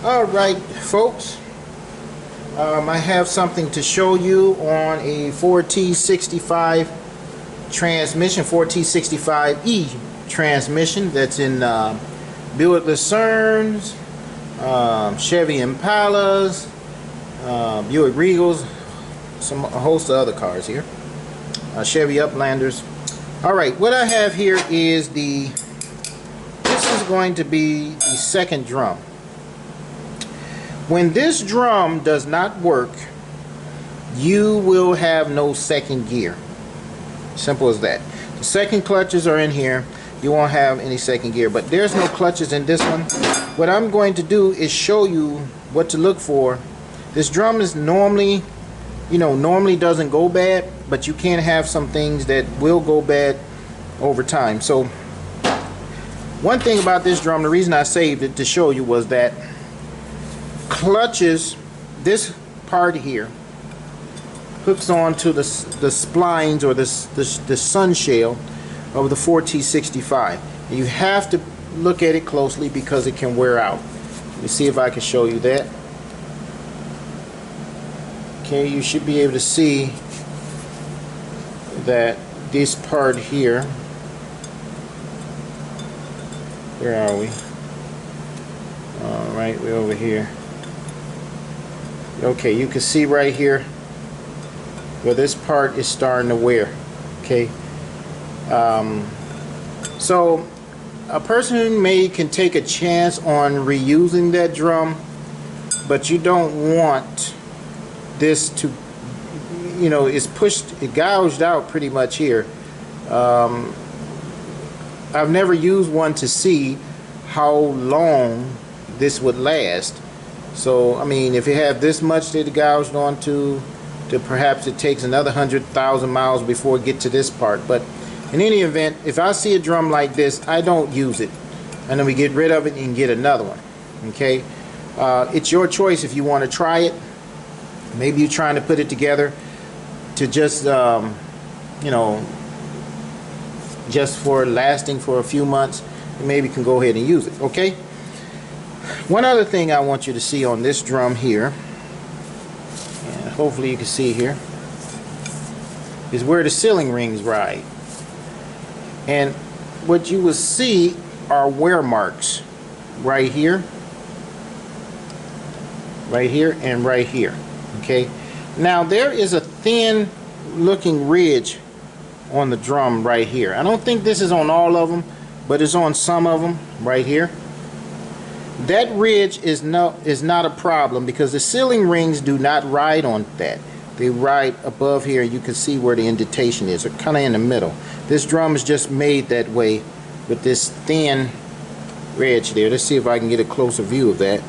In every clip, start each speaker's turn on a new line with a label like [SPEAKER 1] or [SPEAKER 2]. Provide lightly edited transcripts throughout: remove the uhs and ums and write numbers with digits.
[SPEAKER 1] Alright folks, I have something to show you on a 4T65 transmission, 4T65E transmission that's in Buick Lucernes, Chevy Impalas, Buick Regals, a host of other cars here, Chevy Uplanders. Alright, what I have here is this is going to be the second drum. When this drum does not work, you will have no second gear. Simple as that. The second clutches are in here. You won't have any second gear, but there's no clutches in this one. What I'm going to do is show you what to look for. This drum is normally doesn't go bad, but you can have some things that will go bad over time. So one thing about this drum, the reason I saved it to show you was that clutches, this part here hooks on to the splines or the sun shell of the 4T65. You have to look at it closely because it can wear out. Let me see if I can show you that. Okay, you should be able to see that this part here, where are we? Alright, we're over here. Okay, you can see right here where this part is starting to wear. Okay, so a person can take a chance on reusing that drum, but you don't want this to, it's it gouged out pretty much here. I've never used one to see how long this would last. So I mean, if you have this much that it gouged onto, perhaps it takes another 100,000 miles before it gets to this part. But in any event, if I see a drum like this, I don't use it, and then we get rid of it and get another one. Okay, it's your choice if you want to try it. Maybe you're trying to put it together to just just for lasting for a few months, and maybe you can go ahead and use it. Okay, one other thing I want you to see on this drum here, and hopefully you can see here, is where the sealing rings ride. And what you will see are wear marks right here, and right here. Okay, now there is a thin looking ridge on the drum right here. I don't think this is on all of them, but it's on some of them right here. That ridge is not a problem because the sealing rings do not ride on that. They ride above here. You can see where the indentation is, or kind of in the middle. This drum is just made that way with this thin ridge there. Let's see if I can get a closer view of that.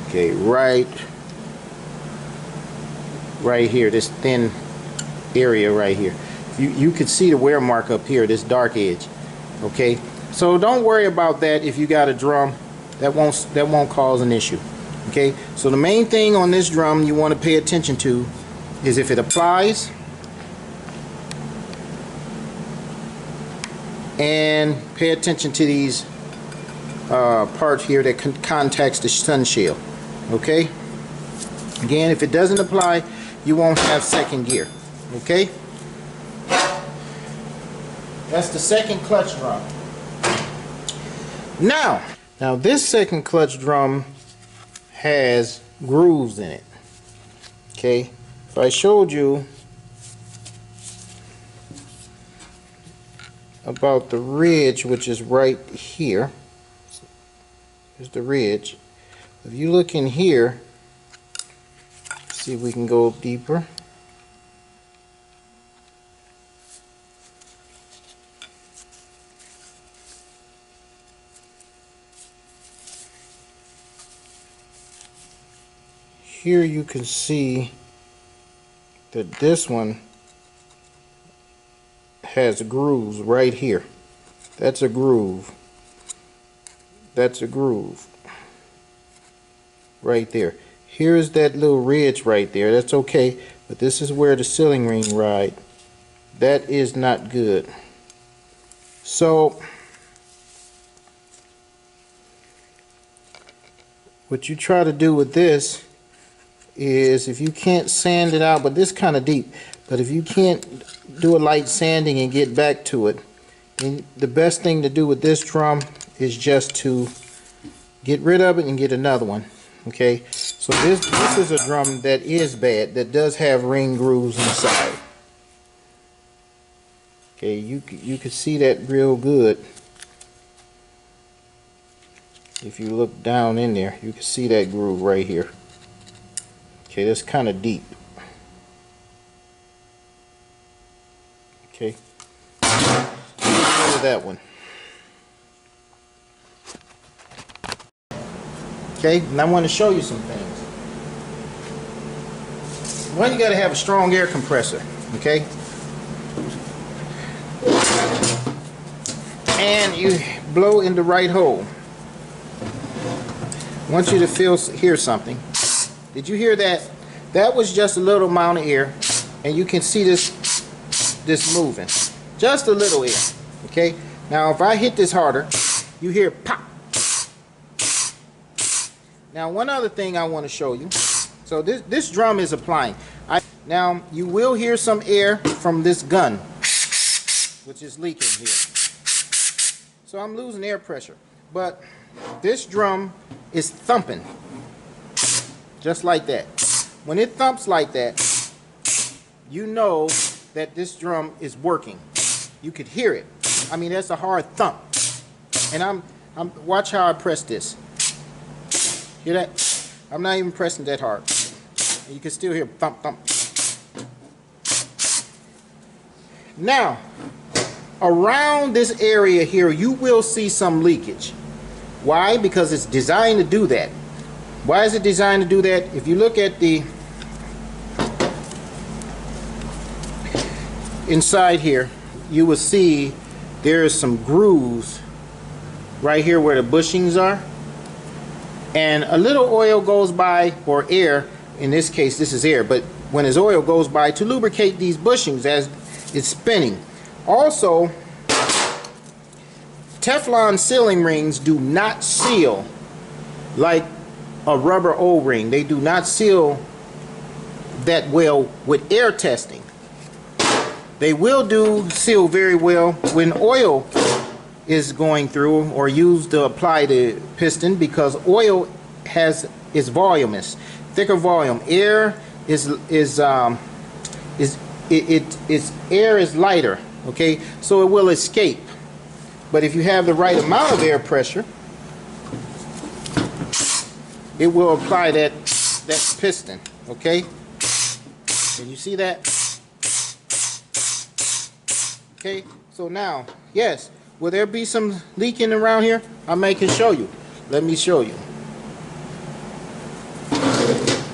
[SPEAKER 1] Okay, right here, this thin area right here. You can see the wear mark up here, this dark edge. Okay, so don't worry about that. If you got a drum, that won't cause an issue. Okay, so the main thing on this drum you want to pay attention to is if it applies, and pay attention to these parts here that contacts the sun shell. Okay, again, if it doesn't apply, you won't have second gear. Okay, that's the second clutch drum. Now this second clutch drum has grooves in it. Okay, if I showed you about the ridge, which is right here, here's the ridge. If you look in here, see if we can go deeper. Here you can see that this one has grooves right here. That's a groove. That's a groove right there. Here's that little ridge right there. That's okay, but this is where the sealing ring ride. That is not good. So what you try to do with this is, if you can't sand it out, but this kind of deep, but if you can't do a light sanding and get back to it, then the best thing to do with this drum is just to get rid of it and get another one. Okay, so this is a drum that is bad, that does have ring grooves inside. Okay, you can see that real good. If you look down in there, you can see that groove right here. Okay, that's kind of deep. Okay, get rid of that one. Okay, and I want to show you some things. One, you got to have a strong air compressor. Okay, and you blow in the right hole. I want you to hear something. Did you hear that? That was just a little amount of air, and you can see this moving. Just a little air. Okay. Now, if I hit this harder, you hear pop. Now, one other thing I want to show you. So this drum is applying. Now, you will hear some air from this gun, which is leaking here. So I'm losing air pressure, but this drum is thumping just like that. When it thumps like that, you know that this drum is working. You could hear it. I mean, that's a hard thump. And watch how I press this. Hear that? I'm not even pressing that hard. And you can still hear thump thump. Now, around this area here, you will see some leakage. Why? Because it's designed to do that. Why is it designed to do that? If you look at the inside here, you will see there's some grooves right here where the bushings are. And a little oil goes by, or air, in this case this is air, but when his oil goes by to lubricate these bushings as it's spinning. Also, Teflon sealing rings do not seal like a rubber O-ring. They do not seal that well with air testing. They will seal very well when oil is going through or used to apply the piston, because oil is voluminous, thicker volume. Air air is lighter, okay, so it will escape. But if you have the right amount of air pressure, it will apply that piston, okay? Can you see that? Okay, so now, yes, will there be some leaking around here? I can show you. Let me show you.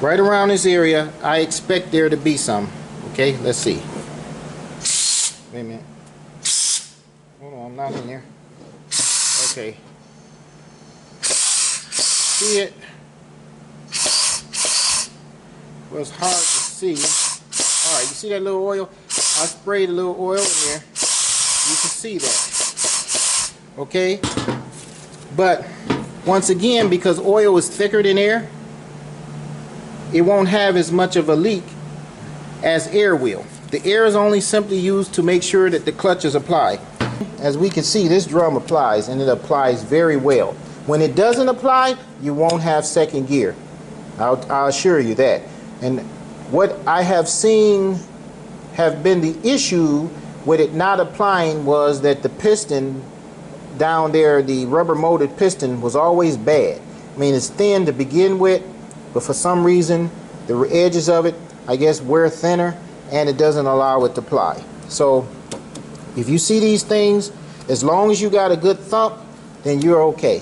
[SPEAKER 1] Right around this area, I expect there to be some. Okay, let's see. Wait a minute. Hold on, I'm not in there. Okay. See it? Well, it's hard to see. Alright, you see that little oil? I sprayed a little oil in there. You can see that. Okay? But once again, because oil is thicker than air, it won't have as much of a leak as air will. The air is only simply used to make sure that the clutch is applied. As we can see, this drum applies, and it applies very well. When it doesn't apply, you won't have second gear. I'll assure you that. And what I have seen have been the issue with it not applying was that the piston down there, the rubber molded piston, was always bad. I mean, it's thin to begin with, but for some reason the edges of it, I guess, wear thinner, and it doesn't allow it to apply. So if you see these things, as long as you got a good thump, then you're okay.